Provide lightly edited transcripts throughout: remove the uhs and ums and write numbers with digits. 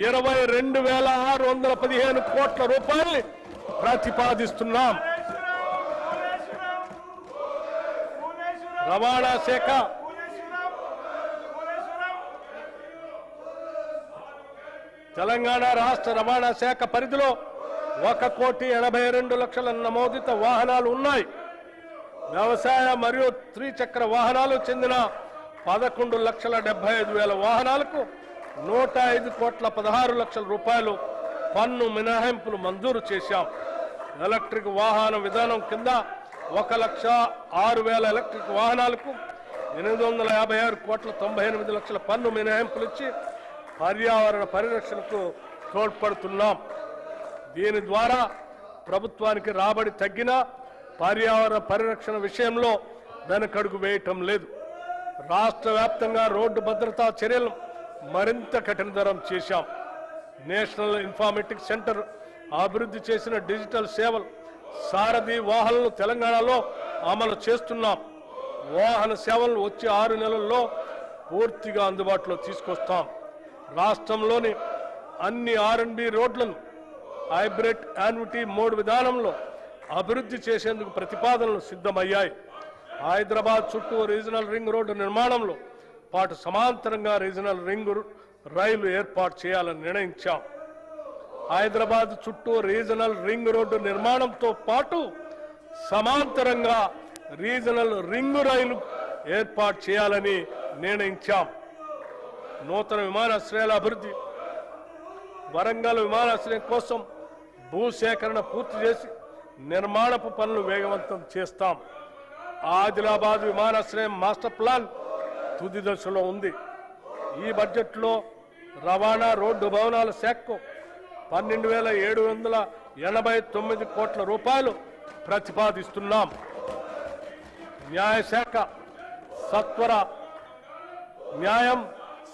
22,615 కోట్ల రూపాయల్ని ప్రతిపాదిస్తున్నాం. రవాణా శాఖ తెలంగాణ రాష్ట్ర రవాణా శాఖ పరిధిలో 1,82,00,000 నమోదిత వాహనాలు ఉన్నాయి. వ్యవసాయ మరియు త్రిచక్ర వాహనాలు చెందిన 11,75,000 వాహనాలకు 105,16,00,000 రూపాయలు పన్ను మినహాయింపులు మంజూరు చేశాం. ఎలక్ట్రిక్ వాహన విధానం కింద 1,06,000 ఎలక్ట్రిక్ వాహనాలకు 856,98,00,000 పన్ను మినహాయింపులు ఇచ్చి పర్యావరణ పరిరక్షణకు తోడ్పడుతున్నాం. దీని ద్వారా ప్రభుత్వానికి రాబడి తగ్గినా పర్యావరణ పరిరక్షణ విషయంలో వెనకడుగు వేయటం లేదు. రాష్ట్ర వ్యాప్తంగా రోడ్డు భద్రతా చర్యలు మరింత కఠినతరం చేశాం. నేషనల్ ఇన్ఫర్మేటిక్స్ సెంటర్ అభివృద్ధి చేసిన డిజిటల్ సేవలు సారథి వాహనాలను తెలంగాణలో అమలు చేస్తున్నాం. వాహన సేవలను వచ్చే 6 నెలల్లో పూర్తిగా అందుబాటులో తీసుకొస్తాం. రాష్ట్రంలోని అన్ని R&B రోడ్లను హైబ్రిడ్ యాన్యుటీ మోడ్ విధానంలో అభివృద్ధి చేసేందుకు ప్రతిపాదనలు సిద్ధమయ్యాయి. హైదరాబాద్ చుట్టూ రీజనల్ రింగ్ రోడ్డు నిర్మాణంలో పాటు సమాంతరంగా రీజనల్ రింగ్ రైలు ఏర్పాటు చేయాలని నిర్ణయించాం. హైదరాబాద్ చుట్టూ రీజనల్ రింగ్ రోడ్డు నిర్మాణంతో పాటు సమాంతరంగా రీజనల్ రింగ్ రైలు ఏర్పాటు చేయాలని నిర్ణయించాం. నూతన విమానాశ్రయాల అభివృద్ధి, వరంగల్ విమానాశ్రయం కోసం భూసేకరణ పూర్తి చేసి నిర్మాణపు పనులు వేగవంతం చేస్తాం. ఆదిలాబాద్ విమానాశ్రయం మాస్టర్ ప్లాన్ తుది దశలో ఉంది. ఈ బడ్జెట్లో రవాణా రోడ్డు భవనాల శాఖకు 12,789 కోట్ల రూపాయలు ప్రతిపాదిస్తున్నాం. న్యాయశాఖ సత్వర న్యాయం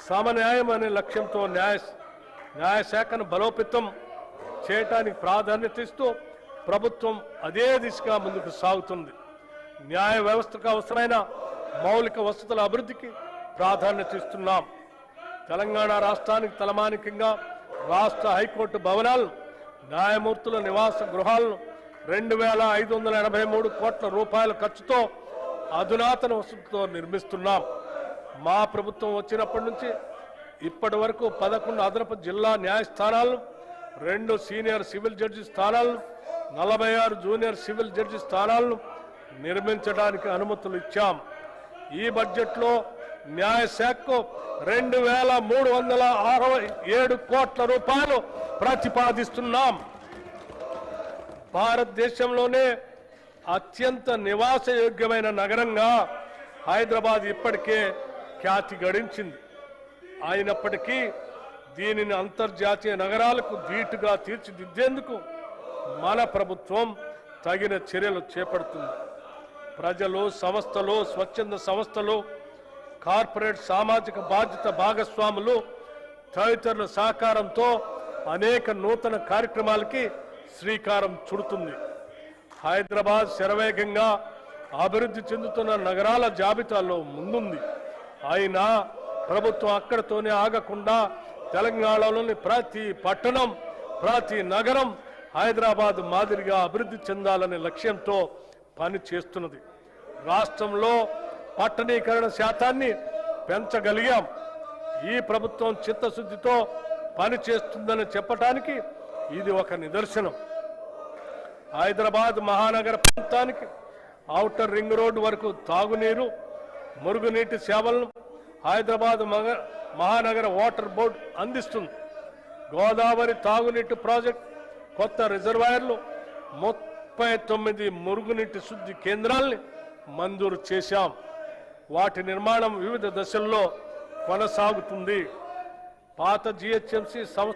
సమన్యాయం అనే లక్ష్యంతో న్యాయశాఖను బలోపేతం చేయడానికి ప్రాధాన్యత ఇస్తూ ప్రభుత్వం అదే దిశగా ముందుకు సాగుతుంది. న్యాయ వ్యవస్థకు అవసరమైన మౌలిక వసతుల అభివృద్ధికి ప్రాధాన్యత ఇస్తున్నాం. తెలంగాణ రాష్ట్రానికి తలమానికంగా రాష్ట్ర హైకోర్టు భవనాలను, న్యాయమూర్తుల నివాస గృహాలను 2,583 కోట్ల రూపాయల ఖర్చుతో అధునాతన వసతులతో నిర్మిస్తున్నాం. మా ప్రభుత్వం వచ్చినప్పటి నుంచి ఇప్పటి వరకు 11 అదనపు జిల్లా న్యాయస్థానాలను, 2 సీనియర్ సివిల్ జడ్జి స్థానాలను, 46 జూనియర్ సివిల్ జడ్జి స్థానాలను నిర్మించడానికి అనుమతులు ఇచ్చాం. ఈ బడ్జెట్లో న్యాయశాఖకు 2,367 కోట్ల రూపాయలు ప్రతిపాదిస్తున్నాం. భారతదేశంలోనే అత్యంత నివాసయోగ్యమైన నగరంగా హైదరాబాద్ ఇప్పటికే ఖ్యాతి గడించింది. అయినప్పటికీ దీనిని అంతర్జాతీయ నగరాలకు ధీటుగా తీర్చిదిద్దేందుకు మన ప్రభుత్వం తగిన చర్యలు చేపడుతుంది. ప్రజలు, సంస్థలు, స్వచ్ఛంద సంస్థలు, కార్పొరేట్ సామాజిక బాధ్యత భాగస్వాములు తదితరుల సహకారంతో అనేక నూతన కార్యక్రమాలకి శ్రీకారం చుడుతుంది. హైదరాబాద్ శరవేగంగా అభివృద్ధి చెందుతున్న నగరాల జాబితాలో ముందుంది. అయినా ప్రభుత్వం అక్కడితోనే ఆగకుండా తెలంగాణలోని ప్రతి పట్టణం, ప్రతి నగరం హైదరాబాద్ మాదిరిగా అభివృద్ధి చెందాలనే లక్ష్యంతో పని చేస్తున్నది. రాష్ట్రంలో పట్టణీకరణ శాతాన్ని పెంచగలిగాం. ఈ ప్రభుత్వం చిత్తశుద్ధితో పని చేస్తుందని చెప్పడానికి ఇది ఒక నిదర్శనం. హైదరాబాద్ మహానగర ప్రాంతానికి ఔటర్ రింగ్ రోడ్డు వరకు తాగునీరు, మురుగునీటి సేవలను హైదరాబాద్ మహానగర వాటర్ బోర్డు అందిస్తుంది. గోదావరి తాగునీటి ప్రాజెక్ట్, కొత్త రిజర్వాయర్లు, 39 మురుగునీటి శుద్ధి కేంద్రాల్ని మంజూరు చేశాం. వాటి నిర్మాణం వివిధ దశల్లో కొనసాగుతుంది. పాత GHMC సంస్థ